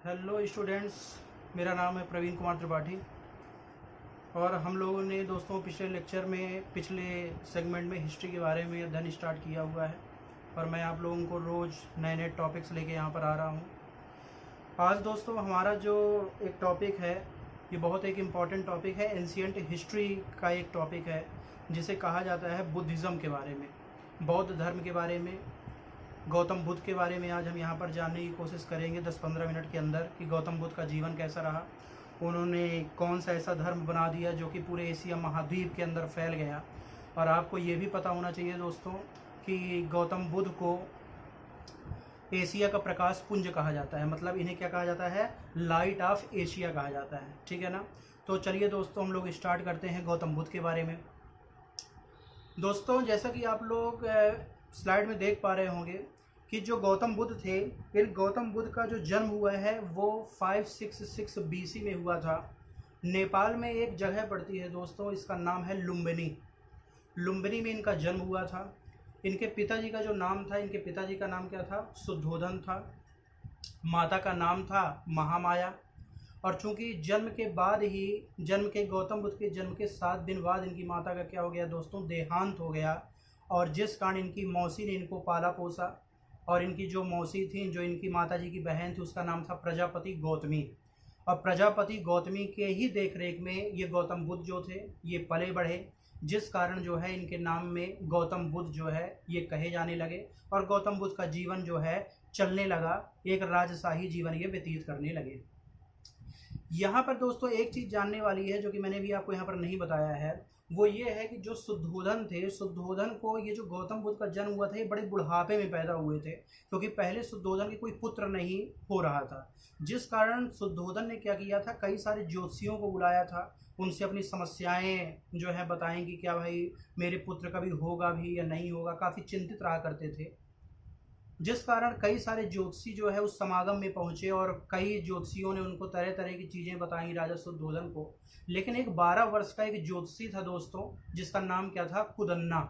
Hello students, मेरा नाम है प्रवीण कुमार त्रिपाठी। और हम लोगों ने दोस्तों पिछले सेगमेंट में हिस्ट्री के बारे में अध्ययन स्टार्ट किया हुआ है और मैं आप लोगों को रोज़ नए नए टॉपिक्स लेके यहाँ पर आ रहा हूँ। आज दोस्तों हमारा जो एक टॉपिक है, ये बहुत एक इम्पॉर्टेंट टॉपिक है। एंशिएंट हिस्ट्री का एक टॉपिक है जिसे कहा जाता है बुद्धिज़्म के बारे में, बौद्ध धर्म के बारे में, गौतम बुद्ध के बारे में। आज हम यहाँ पर जानने की कोशिश करेंगे 10-15 मिनट के अंदर कि गौतम बुद्ध का जीवन कैसा रहा, उन्होंने कौन सा ऐसा धर्म बना दिया जो कि पूरे एशिया महाद्वीप के अंदर फैल गया। और आपको ये भी पता होना चाहिए दोस्तों कि गौतम बुद्ध को एशिया का प्रकाश पुंज कहा जाता है, मतलब इन्हें क्या कहा जाता है, लाइट ऑफ एशिया कहा जाता है। ठीक है ना। तो चलिए दोस्तों हम लोग स्टार्ट करते हैं गौतम बुद्ध के बारे में। दोस्तों जैसा कि आप लोग स्लाइड में देख पा रहे होंगे कि जो गौतम बुद्ध थे, इन गौतम बुद्ध का जो जन्म हुआ है वो 566 BC में हुआ था। नेपाल में एक जगह पड़ती है दोस्तों, इसका नाम है लुम्बिनी। लुम्बिनी में इनका जन्म हुआ था। इनके पिताजी का जो नाम था, इनके पिताजी का नाम क्या था, शुद्धोधन था। माता का नाम था महामाया। और चूंकि गौतम बुद्ध के जन्म के 7 दिन बाद इनकी माता का क्या हो गया दोस्तों, देहांत हो गया। और जिस कारण इनकी मौसी ने इनको पाला पोसा। और इनकी जो मौसी थी, जो इनकी माताजी की बहन थी, उसका नाम था प्रजापति गौतमी। और प्रजापति गौतमी के ही देखरेख में ये गौतम बुद्ध जो थे ये पले बढ़े, जिस कारण जो है इनके नाम में गौतम बुद्ध जो है ये कहे जाने लगे। और गौतम बुद्ध का जीवन जो है चलने लगा, एक राजशाही जीवन ये व्यतीत करने लगे। यहाँ पर दोस्तों एक चीज़ जानने वाली है जो कि मैंने भी आपको यहाँ पर नहीं बताया है, वो ये है कि जो शुद्धोधन थे, शुद्धोधन को ये जो गौतम बुद्ध का जन्म हुआ था ये बड़े बुढ़ापे में पैदा हुए थे, क्योंकि पहले शुद्धोधन के कोई पुत्र नहीं हो रहा था। जिस कारण शुद्धोधन ने क्या किया था, कई सारे ज्योतिषियों को बुलाया था, उनसे अपनी समस्याएं जो है बताएंगी, क्या भाई मेरे पुत्र का भी होगा भी या नहीं होगा। काफ़ी चिंतित रहा करते थे, जिस कारण कई सारे ज्योतिषी जो है उस समागम में पहुंचे और कई ज्योतिषियों ने उनको तरह तरह की चीज़ें बताई राजा शुद्धोधन को। लेकिन एक 12 वर्ष का एक ज्योतिषी था दोस्तों, जिसका नाम क्या था, कुदन्ना।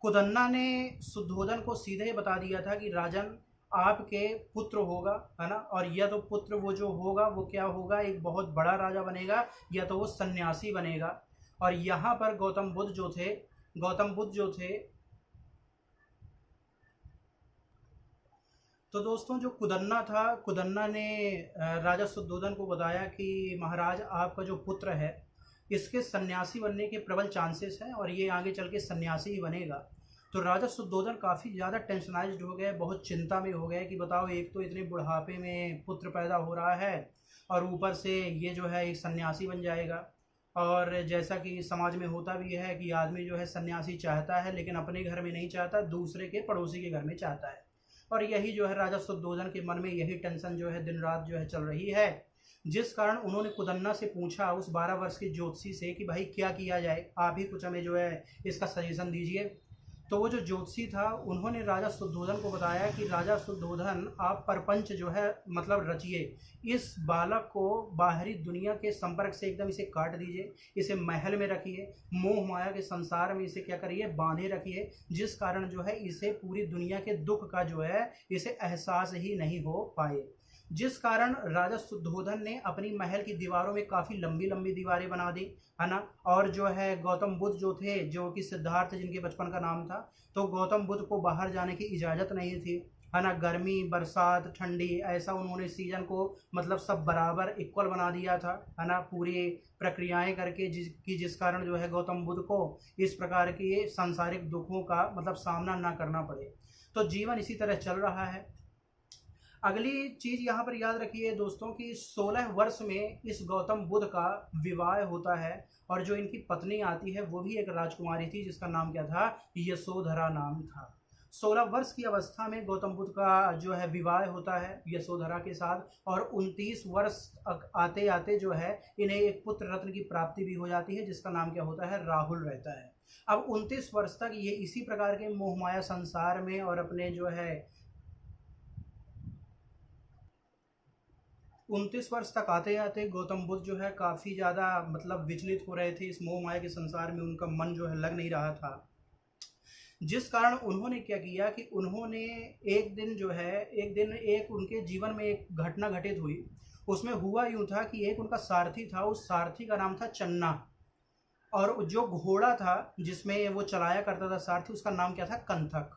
कुदन्ना ने शुद्धोधन को सीधे ही बता दिया था कि राजन आपके पुत्र होगा, है ना। और या तो पुत्र वो जो होगा वो क्या होगा, एक बहुत बड़ा राजा बनेगा, या तो वो सन्यासी बनेगा। और यहाँ पर गौतम बुद्ध जो थे तो दोस्तों जो कुदन्ना था, कुदन्ना ने राजा शुद्धोधन को बताया कि महाराज आपका जो पुत्र है इसके सन्यासी बनने के प्रबल चांसेस हैं और ये आगे चल के सन्यासी ही बनेगा। तो राजा शुद्धोधन काफ़ी ज़्यादा टेंशनाइज्ड हो गए, बहुत चिंता में हो गए कि बताओ, एक तो इतने बुढ़ापे में पुत्र पैदा हो रहा है और ऊपर से ये जो है एक सन्यासी बन जाएगा। और जैसा कि समाज में होता भी है कि आदमी जो है सन्यासी चाहता है, लेकिन अपने घर में नहीं चाहता, दूसरे के पड़ोसी के घर में चाहता है। और यही जो है राजा शुद्धोधन के मन में यही टेंशन जो है दिन रात जो है चल रही है, जिस कारण उन्होंने कुदन्ना से पूछा, उस 12 वर्ष के ज्योतिषी से, कि भाई क्या किया जाए, आप ही कुछ हमें जो है इसका सजेशन दीजिए। तो वो जो ज्योतिषी था उन्होंने राजा शुद्धोधन को बताया कि राजा शुद्धोधन आप परपंच जो है मतलब रचिए, इस बालक को बाहरी दुनिया के संपर्क से एकदम इसे काट दीजिए, इसे महल में रखिए, मोह माया के संसार में इसे क्या करिए, बांधे रखिए, जिस कारण जो है इसे पूरी दुनिया के दुख का जो है इसे एहसास ही नहीं हो पाए। जिस कारण राजा शुद्धोधन ने अपनी महल की दीवारों में काफ़ी लंबी लंबी दीवारें बना दी, है ना। और जो है गौतम बुद्ध जो थे, जो कि सिद्धार्थ जिनके बचपन का नाम था, तो गौतम बुद्ध को बाहर जाने की इजाज़त नहीं थी, है ना। गर्मी, बरसात, ठंडी, ऐसा उन्होंने सीजन को मतलब सब बराबर इक्वल बना दिया था, है ना, पूरी प्रक्रियाएं करके, जिस कारण जो है गौतम बुद्ध को इस प्रकार के सांसारिक दुखों का मतलब सामना ना करना पड़े। तो जीवन इसी तरह चल रहा है। अगली चीज़ यहाँ पर याद रखिए दोस्तों कि 16 वर्ष में इस गौतम बुद्ध का विवाह होता है और जो इनकी पत्नी आती है वो भी एक राजकुमारी थी, जिसका नाम क्या था, यशोधरा नाम था। 16 वर्ष की अवस्था में गौतम बुद्ध का जो है विवाह होता है यशोधरा के साथ, और 29 वर्ष आते आते जो है इन्हें एक पुत्र रत्न की प्राप्ति भी हो जाती है, जिसका नाम क्या होता है, राहुल रहता है। अब 29 वर्ष तक ये इसी प्रकार के मोहमाया संसार में और अपने जो है 29 वर्ष तक आते आते गौतम बुद्ध जो है काफ़ी ज़्यादा मतलब विचलित हो रहे थे, इस मोह माया के संसार में उनका मन जो है लग नहीं रहा था। जिस कारण उन्होंने क्या किया कि उन्होंने एक दिन जो है, एक उनके जीवन में एक घटना घटित हुई। उसमें हुआ यूँ था कि एक उनका सारथी था, उस सारथी का नाम था चन्ना, और जो घोड़ा था जिसमें वो चलाया करता था सारथी, उसका नाम क्या था? कंथक।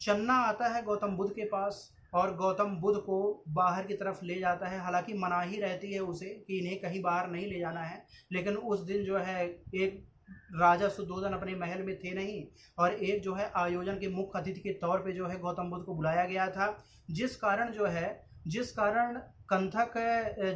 चन्ना आता है गौतम बुद्ध के पास और गौतम बुद्ध को बाहर की तरफ ले जाता है। हालांकि मनाही रहती है उसे कि इन्हें कहीं बाहर नहीं ले जाना है, लेकिन उस दिन जो है एक राजा सुद्धोधन अपने महल में थे नहीं, और एक जो है आयोजन के मुख्य अतिथि के तौर पे जो है गौतम बुद्ध को बुलाया गया था। जिस कारण कंथक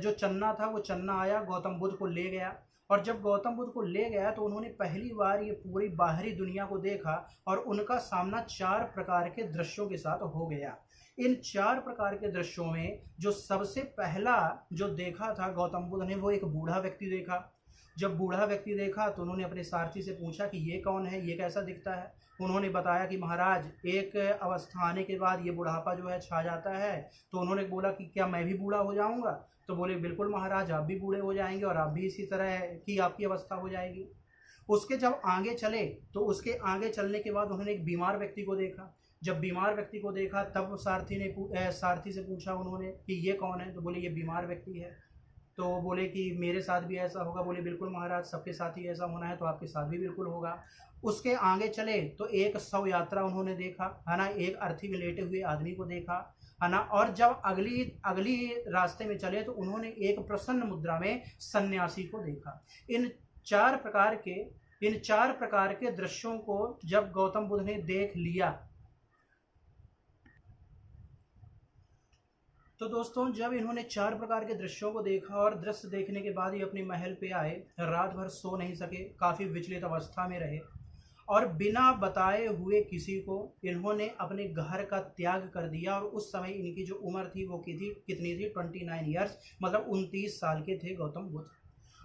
जो चन्ना था वो चन्ना आया, गौतम बुद्ध को ले गया। और जब गौतम बुद्ध को ले गया तो उन्होंने पहली बार ये पूरी बाहरी दुनिया को देखा, और उनका सामना 4 प्रकार के दृश्यों के साथ हो गया। इन 4 प्रकार के दृश्यों में जो सबसे पहला जो देखा था गौतम बुद्ध ने, वो एक बूढ़ा व्यक्ति देखा। जब बूढ़ा व्यक्ति देखा तो उन्होंने अपने सारथी से पूछा कि ये कौन है, ये कैसा दिखता है। उन्होंने बताया कि महाराज, एक अवस्था आने के बाद ये बुढ़ापा जो है छा जाता है। तो उन्होंने बोला कि क्या मैं भी बूढ़ा हो जाऊंगा? तो बोले बिल्कुल महाराज, आप भी बूढ़े हो जाएंगे और आप भी इसी तरह की आपकी अवस्था हो जाएगी। उसके जब आगे चले तो उसके आगे चलने के बाद उन्होंने एक बीमार व्यक्ति को देखा। जब बीमार व्यक्ति को देखा तब सारथी से पूछा उन्होंने कि ये कौन है? तो बोले ये बीमार व्यक्ति है। तो बोले कि मेरे साथ भी ऐसा होगा? बोले बिल्कुल महाराज, सबके साथ ही ऐसा होना है तो आपके साथ भी बिल्कुल होगा। उसके आगे चले तो एक शव यात्रा उन्होंने देखा, है ना, एक अर्थी में लेटे हुए आदमी को देखा, है ना। और जब अगली अगली रास्ते में चले तो उन्होंने एक प्रसन्न मुद्रा में सन्यासी को देखा। इन चार प्रकार के दृश्यों को जब गौतम बुद्ध ने देख लिया, तो दोस्तों जब इन्होंने 4 प्रकार के दृश्यों को देखा और दृश्य देखने के बाद ही अपने महल पे आए, रात भर सो नहीं सके, काफ़ी विचलित अवस्था में रहे, और बिना बताए हुए किसी को इन्होंने अपने घर का त्याग कर दिया। और उस समय इनकी जो उम्र थी वो कितनी थी? 29 ईयर्स, मतलब 29 साल के थे गौतम बुद्ध।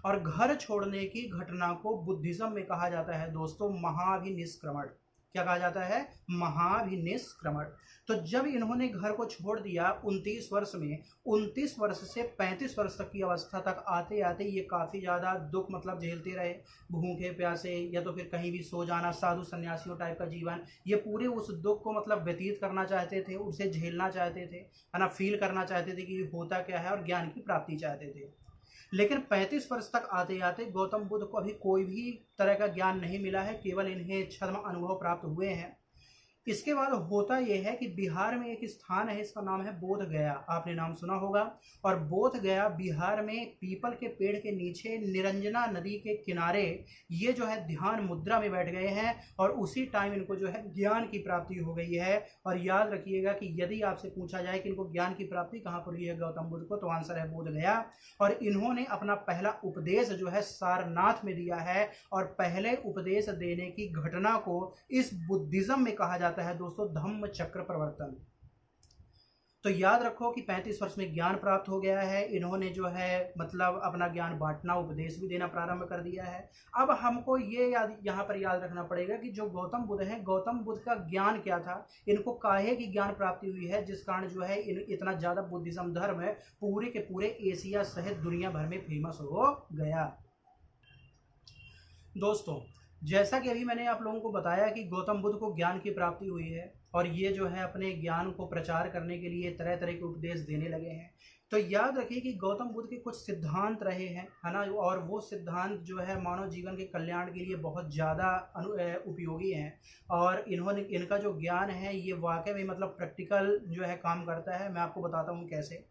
और घर छोड़ने की घटना को बुद्धिज्म में कहा जाता है दोस्तों महाभिनिष्क्रमण। क्या कहा जाता है? महाभिनिष्क्रमण। तो जब इन्होंने घर को छोड़ दिया 29 वर्ष में, 29 वर्ष से 35 वर्ष तक की अवस्था तक आते आते ये काफ़ी ज़्यादा दुख मतलब झेलते रहे, भूखे प्यासे, या तो फिर कहीं भी सो जाना, साधु सन्यासियों टाइप का जीवन। ये पूरे उस दुख को मतलब व्यतीत करना चाहते थे, उसे झेलना चाहते थे, है ना, फील करना चाहते थे कि होता क्या है, और ज्ञान की प्राप्ति चाहते थे। लेकिन 35 वर्ष तक आते आते गौतम बुद्ध को अभी कोई भी तरह का ज्ञान नहीं मिला है, केवल इन्हें छद्म अनुभव प्राप्त हुए हैं। इसके बाद होता यह है कि बिहार में एक स्थान है, इसका नाम है बोध गया। आपने नाम सुना होगा। और बोध गया बिहार में पीपल के पेड़ के नीचे निरंजना नदी के किनारे ये जो है ध्यान मुद्रा में बैठ गए हैं, और उसी टाइम इनको जो है ज्ञान की प्राप्ति हो गई है। और याद रखिएगा कि यदि आपसे पूछा जाए कि इनको ज्ञान की प्राप्ति कहाँ पर हुई है गौतम बुद्ध को, तो आंसर है बोध गया। और इन्होंने अपना पहला उपदेश जो है सारनाथ में दिया है, और पहले उपदेश देने की घटना को इस बुद्धिज्म में कहा जाता है दोस्तों धम्म चक्र प्रवर्तन। तो याद रखो कि 35 वर्ष में ज्ञान प्राप्त हो गया है, इन्होंने जो है मतलब अपना ज्ञान बांटना, उपदेश भी देना प्रारंभ कर दिया है। अब हमको ये यहाँ पर याद रखना पड़ेगा कि जो गौतम बुद्ध हैं, गौतम बुद्ध का ज्ञान क्या था, इनको काहे की ज्ञान प्राप्ति हुई है, जिस कारण जो है इतना ज़्यादा बुद्धिज्म धर्म पूरे के पूरे एशिया सहित दुनिया भर में फेमस हो गया। दोस्तों जैसा कि अभी मैंने आप लोगों को बताया कि गौतम बुद्ध को ज्ञान की प्राप्ति हुई है, और ये जो है अपने ज्ञान को प्रचार करने के लिए तरह तरह के उपदेश देने लगे हैं। तो याद रखिए कि गौतम बुद्ध के कुछ सिद्धांत रहे हैं, है ना, और वो सिद्धांत जो है मानव जीवन के कल्याण के लिए बहुत ज़्यादा उपयोगी हैं। और इनका जो ज्ञान है ये वाकई में मतलब प्रैक्टिकल जो है काम करता है। मैं आपको बताता हूँ कैसे।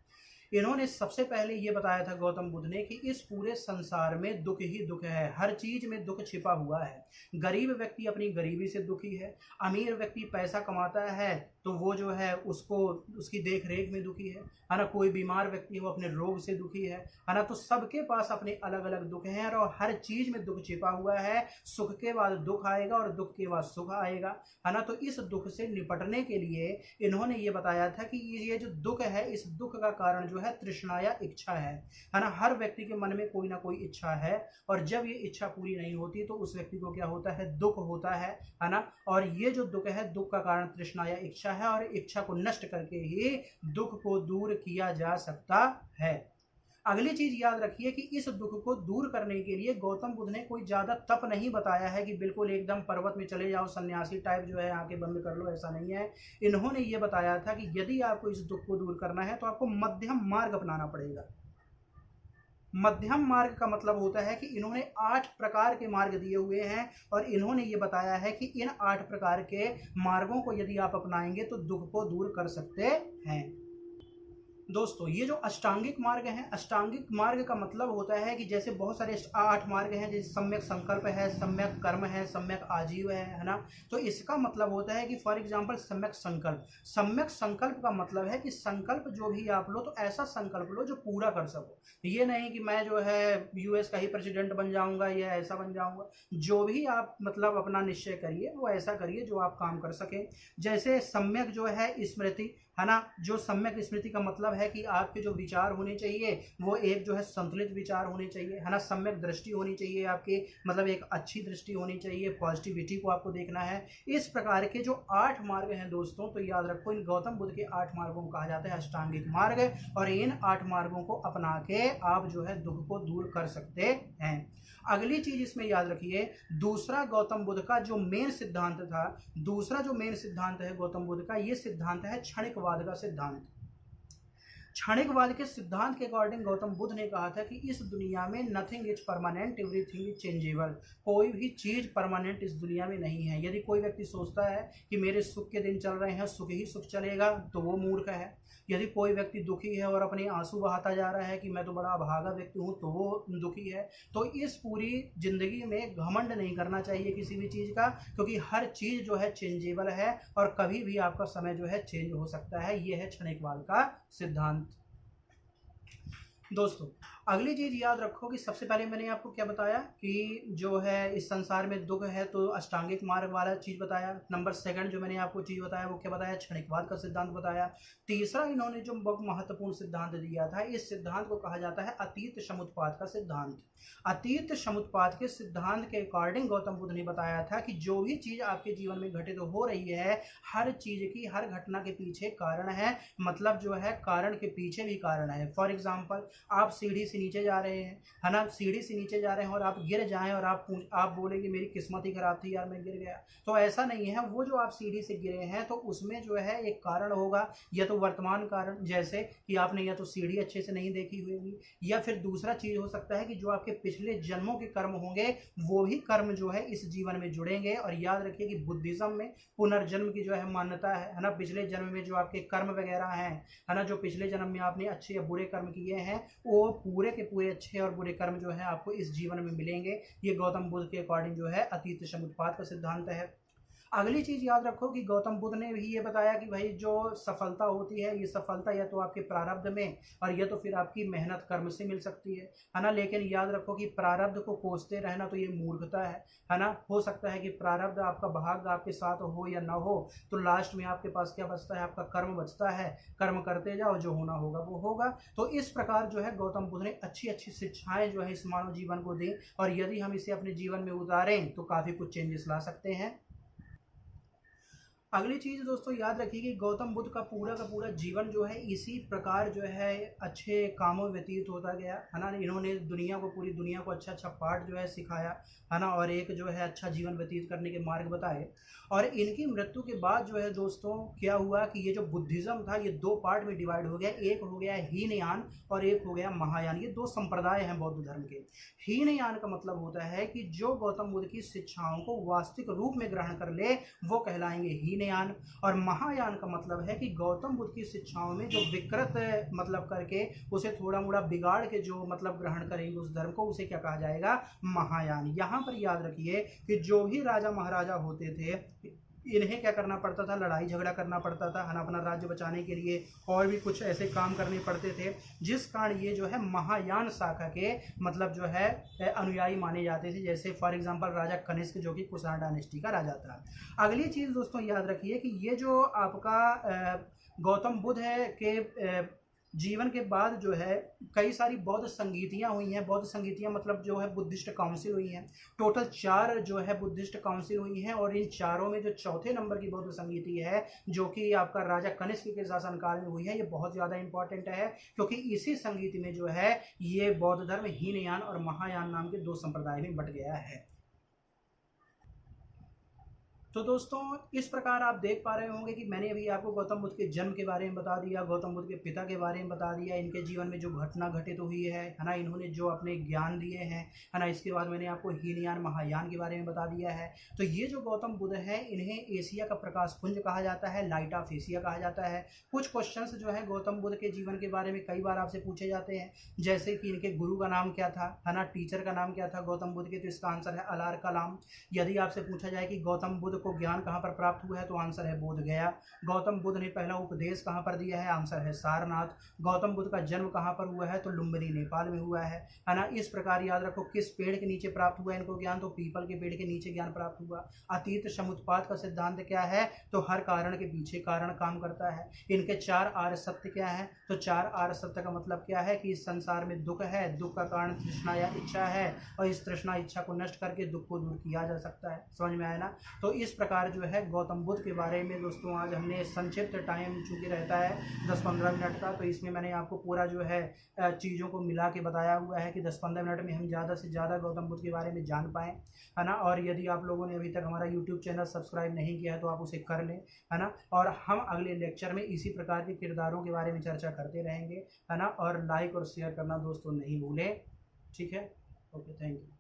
इन्होंने सबसे पहले ये बताया था गौतम बुद्ध ने कि इस पूरे संसार में दुख ही दुख है, हर चीज में दुख छिपा हुआ है। गरीब व्यक्ति अपनी गरीबी से दुखी है, अमीर व्यक्ति पैसा कमाता है तो वो जो है उसकी देख रेख में दुखी है ना। कोई बीमार व्यक्ति वो अपने रोग से दुखी है ना। तो सबके पास अपने अलग अलग दुख हैं, और हर चीज में दुख छिपा हुआ है। सुख के बाद दुख आएगा और दुख के बाद सुख आएगा, है ना। तो इस दुख से निपटने के लिए इन्होंने ये बताया था कि ये जो दुख है, इस दुख का कारण जो है तृष्णा या इच्छा है ना। हर व्यक्ति के मन में कोई ना कोई इच्छा है, और जब ये इच्छा पूरी नहीं होती तो उस व्यक्ति को क्या होता है? दुख होता है ना। और ये जो दुख है, दुख का कारण तृष्णा या इच्छा है, और इच्छा को नष्ट करके ही दुख को दूर किया जा सकता है। अगली चीज याद रखिए कि इस दुख को दूर करने के लिए गौतम बुद्ध ने कोई ज्यादा तप नहीं बताया है कि बिल्कुल एकदम पर्वत में चले जाओ सन्यासी टाइप जो है आंखें बंद कर लो, ऐसा नहीं है। इन्होंने ये बताया था कि यदि आपको इस दुख को दूर करना है तो आपको मध्यम मार्ग अपनाना पड़ेगा। मध्यम मार्ग का मतलब होता है कि इन्होंने 8 प्रकार के मार्ग दिए हुए हैं और इन्होंने ये बताया है कि इन 8 प्रकार के मार्गों को यदि आप अपनाएंगे तो दुख को दूर कर सकते हैं। दोस्तों ये जो अष्टांगिक मार्ग है, अष्टांगिक मार्ग का मतलब होता है कि जैसे बहुत सारे 8 मार्ग हैं, जैसे सम्यक संकल्प है, सम्यक कर्म है, सम्यक आजीव है ना। तो इसका मतलब होता है कि फॉर एग्जांपल सम्यक संकल्प, सम्यक संकल्प का मतलब है कि संकल्प जो भी आप लो तो ऐसा संकल्प लो जो पूरा कर सको। ये नहीं कि मैं जो है यूएस का ही प्रेसिडेंट बन जाऊंगा या ऐसा बन जाऊंगा। जो भी आप मतलब अपना निश्चय करिए वो ऐसा करिए जो आप काम कर सकें। जैसे सम्यक जो है स्मृति है ना, जो सम्यक स्मृति का मतलब है कि आपके जो विचार होने चाहिए वो एक जो है संतुलित विचार होने चाहिए, है ना। सम्यक दृष्टि होनी चाहिए आपकी, मतलब एक अच्छी दृष्टि होनी चाहिए, पॉजिटिविटी को आपको देखना है। इस प्रकार के जो 8 मार्ग हैं दोस्तों, तो याद रखो इन गौतम बुद्ध के 8 मार्गों को कहा जाता है अष्टांगिक मार्ग, और इन 8 मार्गों को अपना के आप जो है दुख को दूर कर सकते हैं। अगली चीज इसमें याद रखिए, दूसरा गौतम बुद्ध का जो मेन सिद्धांत था, दूसरा जो मेन सिद्धांत है गौतम बुद्ध का, ये सिद्धांत है क्षणिकवाद का सिद्धांत। क्षणिकवाद के सिद्धांत के अकॉर्डिंग गौतम बुद्ध ने कहा था कि इस दुनिया में nothing is permanent, everything is changeable. कोई भी चीज परमानेंट इस दुनिया में नहीं है। यदि कोई व्यक्ति सोचता है कि मेरे सुख के दिन चल रहे हैं, सुख ही सुख चलेगा, तो वो मूर्ख है। यदि कोई व्यक्ति दुखी है और अपने आंसू बहाता जा रहा है कि मैं तो बड़ा अभागा व्यक्ति हूँ, तो वो दुखी है। तो इस पूरी जिंदगी में घमंड नहीं करना चाहिए किसी भी चीज़ का, क्योंकि हर चीज़ जो है चेंजेबल है और कभी भी आपका समय जो है चेंज हो सकता है। ये है क्षणिकवाद का सिद्धांत। दोस्तों अगली चीज याद रखो कि सबसे पहले मैंने आपको क्या बताया कि जो है इस संसार में दुख है तो अष्टांगिक मार्ग वाला चीज बताया। नंबर 2 जो मैंने आपको चीज बताया वो क्या बताया, क्षणिकवाद का सिद्धांत बताया। तीसरा इन्होंने जो बहुत महत्वपूर्ण सिद्धांत दिया था, इस सिद्धांत को कहा जाता है अतीत समुत्पाद का सिद्धांत। अतीत समुत्पाद के सिद्धांत के अकॉर्डिंग गौतम बुद्ध ने बताया था कि जो भी चीज आपके जीवन में घटित हो रही है, हर चीज की, हर घटना के पीछे कारण है, मतलब जो है कारण के पीछे भी कारण है। फॉर एग्जाम्पल आप सीढ़ी से नीचे जा रहे हैं, है ना, सीढ़ी से नीचे जा रहे हैं और आप गिर जाएं और आप बोले कि मेरी किस्मत ही खराब थी यार, मैं गिर गया, तो ऐसा नहीं है। वो जो आप सीढ़ी से गिरे हैं तो उसमें जो है एक कारण होगा, या तो वर्तमान कारण, जैसे कि आपने या तो सीढ़ी अच्छे से नहीं देखी हुई, या फिर दूसरा चीज हो सकता है कि जो आपके पिछले जन्मों के कर्म होंगे वो भी कर्म जो है इस जीवन में जुड़ेंगे। और याद रखिए कि बुद्धिज्म में पुनर्जन्म की जो है मान्यता है ना। पिछले जन्म में जो आपके कर्म वगैरह हैं, है ना, जो पिछले जन्म में आपने अच्छे या बुरे कर्म किए हैं, वो पूरे के पूरे अच्छे और बुरे कर्म जो है आपको इस जीवन में मिलेंगे। ये गौतम बुद्ध के अकॉर्डिंग जो है अतीत समुत्पाद का सिद्धांत है। अगली चीज याद रखो कि गौतम बुद्ध ने भी ये बताया कि भाई जो सफलता होती है, ये सफलता या तो आपके प्रारब्ध में और या तो फिर आपकी मेहनत कर्म से मिल सकती है ना। लेकिन याद रखो कि प्रारब्ध को कोसते रहना तो ये मूर्खता है ना। हो सकता है कि प्रारब्ध आपका भाग्य आपके साथ हो या ना हो, तो लास्ट में आपके पास क्या बचता है, आपका कर्म बचता है। कर्म करते जाओ, जो होना होगा वो होगा। तो इस प्रकार जो है गौतम बुद्ध ने अच्छी अच्छी शिक्षाएं जो है इस मानव जीवन को दी, और यदि हम इसे अपने जीवन में उतारें तो काफी कुछ चेंजेस ला सकते हैं। अगली चीज दोस्तों याद रखिए कि गौतम बुद्ध का पूरा जीवन जो है इसी प्रकार जो है अच्छे कामों में व्यतीत होता गया, है ना। इन्होंने दुनिया को, पूरी दुनिया को अच्छा अच्छा पाठ जो है सिखाया, है ना, और एक जो है अच्छा जीवन व्यतीत करने के मार्ग बताए। और इनकी मृत्यु के बाद जो है दोस्तों क्या हुआ कि ये जो बुद्धिज्म था ये 2 पार्ट में डिवाइड हो गया। एक हो गया हीनयान और एक हो गया महायान। ये 2 संप्रदाय हैं बौद्ध धर्म के। हीनयान का मतलब होता है कि जो गौतम बुद्ध की शिक्षाओं को वास्तविक रूप में ग्रहण कर ले वो कहलाएंगे हीनयान। और महायान का मतलब है कि गौतम बुद्ध की शिक्षाओं में जो विकृत मतलब करके उसे थोड़ा मोड़ा बिगाड़ के जो मतलब ग्रहण करेंगे उस धर्म को, उसे क्या कहा जाएगा, महायान। यहाँ पर याद रखिए कि जो भी राजा महाराजा होते थे इन्हें क्या करना पड़ता था, लड़ाई झगड़ा करना पड़ता था, है ना, अपना राज्य बचाने के लिए, और भी कुछ ऐसे काम करने पड़ते थे, जिस कारण ये जो है महायान शाखा के मतलब जो है अनुयायी माने जाते थे। जैसे फॉर एग्जांपल राजा कनिष्क जो कि कुषाण डायनेस्टी का राजा था। अगली चीज़ दोस्तों याद रखिए कि ये जो आपका गौतम बुद्ध है के जीवन के बाद जो है कई सारी बौद्ध संगीतियाँ हुई हैं। बौद्ध संगीतियाँ मतलब जो है बुद्धिस्ट काउंसिल हुई हैं। टोटल 4 जो है बुद्धिस्ट काउंसिल हुई हैं, और इन चारों में जो चौथे नंबर की बौद्ध संगीति है जो कि आपका राजा कनिष्क के शासनकाल में हुई है, ये बहुत ज़्यादा इंपॉर्टेंट है, क्योंकि इसी संगीति में जो है ये बौद्ध धर्म हीनयान और महायान नाम के 2 संप्रदाय में बट गया है। तो दोस्तों इस प्रकार आप देख पा रहे होंगे कि मैंने अभी आपको गौतम बुद्ध के जन्म के बारे में बता दिया, गौतम बुद्ध के पिता के बारे में बता दिया, इनके जीवन में जो घटना घटित हुई है ना, इन्होंने जो अपने ज्ञान दिए हैं, है ना। इसके बाद मैंने आपको हीनयान महायान के बारे में बता दिया है। तो ये जो गौतम बुद्ध है इन्हें एशिया का प्रकाश पुंज कहा जाता है, लाइट ऑफ एशिया कहा जाता है। कुछ क्वेश्चंस जो है गौतम बुद्ध के जीवन के बारे में कई बार आपसे पूछे जाते हैं, जैसे कि इनके गुरु का नाम क्या था, है ना, टीचर का नाम क्या था गौतम बुद्ध के, तो इसका आंसर है अलार कलाम। यदि आपसे पूछा जाए कि गौतम बुद्ध को ज्ञान कहाँ पर प्राप्त हुआ है, तो आंसर है बोध गया। गौतम बुद्ध ने पहला उपदेश कहाँ पर दिया है, आंसर है सारनाथ। गौतम बुद्ध का जन्म कहाँ पर हुआ है, तो लुम्बिनी नेपाल में हुआ है ना। इस प्रकार याद रखो किस पेड़ के नीचे प्राप्त हुआ इनको ज्ञान, तो पीपल के पेड़ के नीचे ज्ञान प्राप्त हुआ। अतीत समुत्पाद का सिद्धांत क्या है, तो हर कारण के पीछे कारण काम करता है। इनके 4 आर्य सत्य क्या है, तो 4 आर्य सत्य का मतलब क्या है कि इस संसार में दुख है, दुख का कारण तृष्णा या इच्छा है, और इस तृष्णा इच्छा को नष्ट करके दुख को दूर किया जा सकता है। समझ में आया ना। तो इस प्रकार जो है गौतम बुद्ध के बारे में दोस्तों आज हमने संक्षिप्त टाइम चूँकि रहता है 10-15 मिनट का, तो इसमें मैंने आपको पूरा जो है चीज़ों को मिला के बताया हुआ है कि 10-15 मिनट में हम ज़्यादा से ज़्यादा गौतम बुद्ध के बारे में जान पाएँ, है ना। और यदि आप लोगों ने अभी तक हमारा यूट्यूब चैनल सब्सक्राइब नहीं किया है तो आप उसे कर लें, है ना। और हम अगले लेक्चर में इसी प्रकार के किरदारों के बारे में चर्चा करते रहेंगे, है ना। और लाइक और शेयर करना दोस्तों नहीं भूलें, ठीक है। Okay, thank you.